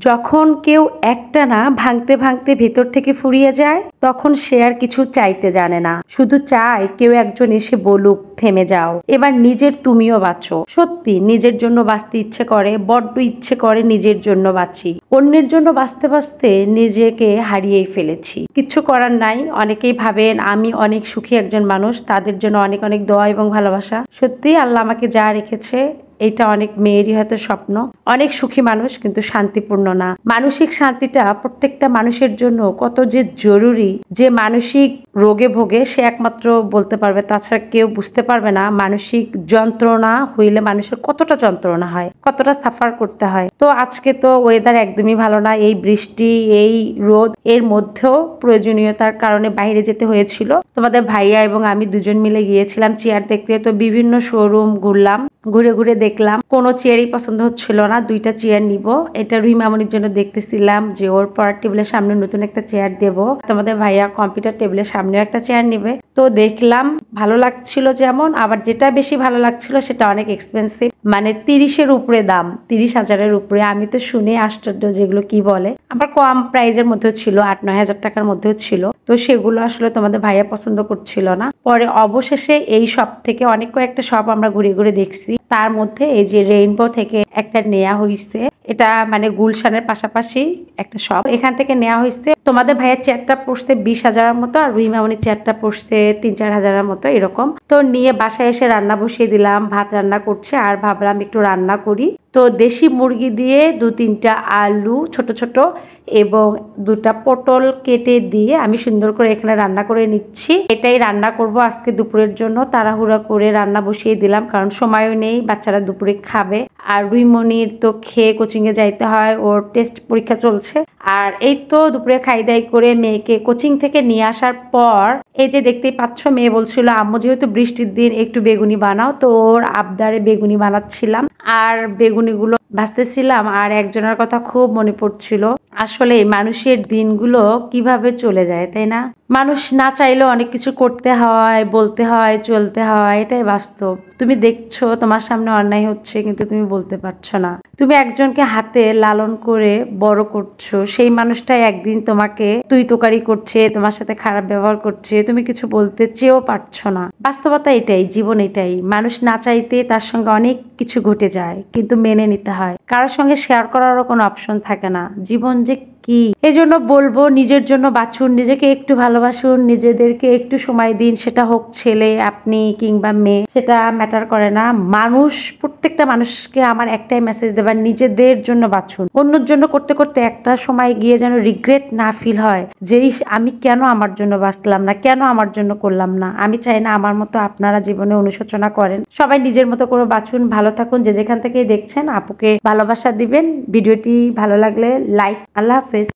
যখন কেউ একটানা ভাঙতে ভাঙতে ভেতর থেকে ফুরিয়ে যায় তখন সে আর কিছু চাইতে জানে না, শুধু চায় কেউ একজন এসে বলুক থেমে যাও, এবার নিজের তুমিও বাঁচো। সত্যি নিজের জন্য বাঁচতে ইচ্ছে করে, বড্ড ইচ্ছে করে নিজের জন্য বাঁচি। অন্যের জন্য বাঁচতে বাঁচতে নিজেকে হারিয়েই ফেলেছি। কিছু করার নাই। অনেকেই ভাবেন আমি অনেক সুখী একজন মানুষ, তাদের জন্য অনেক অনেক দোয়া এবং ভালোবাসা। সত্যি আল্লাহ আমাকে যা রেখেছে এটা অনেক মেয়েরই হয়তো স্বপ্ন। অনেক সুখী মানুষ কিন্তু শান্তিপূর্ণ না। মানসিক শান্তিটা প্রত্যেকটা মানুষের জন্য কত যে জরুরি, যে মানসিক রোগে ভোগে সে একমাত্র বলতে পারবে, তাছাড়া কেউ বুঝতে পারবে না মানসিক যন্ত্রণা হইলে মানুষের কতটা যন্ত্রণা হয়, কতটা সাফার করতে হয়। তো আজকে তো ওয়েদার একদমই ভালো না, এই বৃষ্টি এই রোদ, এর মধ্যেও প্রয়োজনীয়তার কারণে বাইরে যেতে হয়েছিল। তোমাদের ভাইয়া এবং আমি দুজন মিলে গিয়েছিলাম চেয়ার দেখতে। তো বিভিন্ন শোরুম ঘুরলাম, ঘুরে ঘুরে দেখলাম, কোনো চেয়ারই পছন্দ হচ্ছিল না। দুইটা চেয়ার নিব, এটা রুহি মামনির জন্য দেখতেছিলাম যে ওর পড়ার টেবিলের সামনে নতুন একটা চেয়ার দেব, তোমাদের ভাইয়া কম্পিউটার টেবিলের সামনেও একটা চেয়ার নেবে। তো দেখলাম ভালো লাগছিল যেমন, আবার যেটা বেশি ভালো লাগছিল সেটা অনেক এক্সপেন্সিভ, মানে 30-এর উপরে দাম, 30,000-এর উপরে। আমি তো শুনে আশ্চর্য যেগুলো কি বলে। আবার কম প্রাইজের মধ্যেও ছিল, 8-9 হাজার টাকার মধ্যেও ছিল। তো সেগুলো আসলে তোমাদের ভাইয়া পছন্দ করছিল না। পরে অবশেষে এই শপ থেকে অনেক কয়েকটা শপ আমরা ঘুরে ঘুরে দেখছি, তার মধ্যে এই যে রেইনবো থেকে একটা নেওয়া হয়েছে। এটা মানে গুলশানের পাশাপাশি একটা শপ, এখান থেকে নেওয়া হয়েছে। তোমাদের ভাইয়ের চেয়ারটা পড়ছে 20,000-এর মতো, আর রুহি মামনির চেয়ারটা পড়ছে 3-4 হাজারের মতো এরকম। তো নিয়ে বাসায় এসে রান্না বসিয়ে দিলাম, ভাত রান্না করছে, আর ভাবলাম একটু রান্না করি। তো দেশি মুরগি দিয়ে 2-3টা আলু ছোট ছোট এবং 2টা পটল কেটে দিয়ে আমি সুন্দর করে এখানে রান্না করে নিচ্ছি। এটাই রান্না করব আজকে দুপুরের জন্য। তাড়াহুড়া করে রান্না বসিয়ে দিলাম, কারণ সময়ও নেই, বাচ্চারা দুপুরে খাবে। আর রুইমনির তো খেয়ে কোচিং এ যাইতে হয়, ওর টেস্ট পরীক্ষা চলছে। আর এই তো দুপুরে খাই দাই করে মেয়েকে কোচিং থেকে নিয়ে আসার পর এই যে দেখতেই পাচ্ছ, মেয়ে বলছিল আম্মু যেহেতু বৃষ্টির দিন একটু বেগুনি বানাও, তো ওর আবদারে বেগুনি বানাচ্ছিলাম আর বেগুনিগুলো ভাজতেছিলাম। আর একজনের কথা খুব মনে পড়ছিল, আসলে মানুষের দিনগুলো কিভাবে চলে যায় তাই না? মানুষ না চাইলেও অনেক কিছু করতে হয়, বলতে হয়, চলতে হয়, এটাই বাস্তব। তুমি দেখছো তোমার সামনে অন্যায় হচ্ছে কিন্তু তুমি বলতে পারছো না। তুমি একজনকে হাতে লালন করে বড় করছো, সেই মানুষটাই একদিন তোমাকে তুই তোকারি করছে, তোমার সাথে খারাপ ব্যবহার করছে, তুমি কিছু বলতে চেয়েও পারছো না। বাস্তবতা এটাই, জীবন এটাই। মানুষ না চাইতে তার সঙ্গে অনেক কিছু ঘটে যায়, কিন্তু মেনে নিতে হয়। কারোর সঙ্গে শেয়ার করারও কোনো অপশন থাকে না। জীবন যে কি, এজন্য বলবো নিজের জন্য বাঁচুন, নিজেকে একটু ভালোবাসুন, নিজেদেরকে একটু সময় দিন। সেটা হোক ছেলে আপনি কিংবা মেয়ে, সেটা ম্যাটার করে না। মানুষ, প্রত্যেকটা মানুষকে আমার একটাই মেসেজ দেবার, নিজেদের জন্য বাঁচুন। অন্যের জন্য করতে করতে একটা সময় গিয়ে যেন রিগ্রেট না ফিল হয় যে আমি কেন আমার জন্য বাঁচলাম না, কেন আমার জন্য করলাম না। আমি চাই না আমার মতো আপনারা জীবনে অনুশোচনা করেন। সবাই নিজের মতো করে বাঁচুন, ভালো থাকুন। যে যেখান থেকে দেখছেন আপুকে ভালোবাসা দিবেন। ভিডিওটি ভালো লাগলে লাইক। আল্লাহ হাফেজ।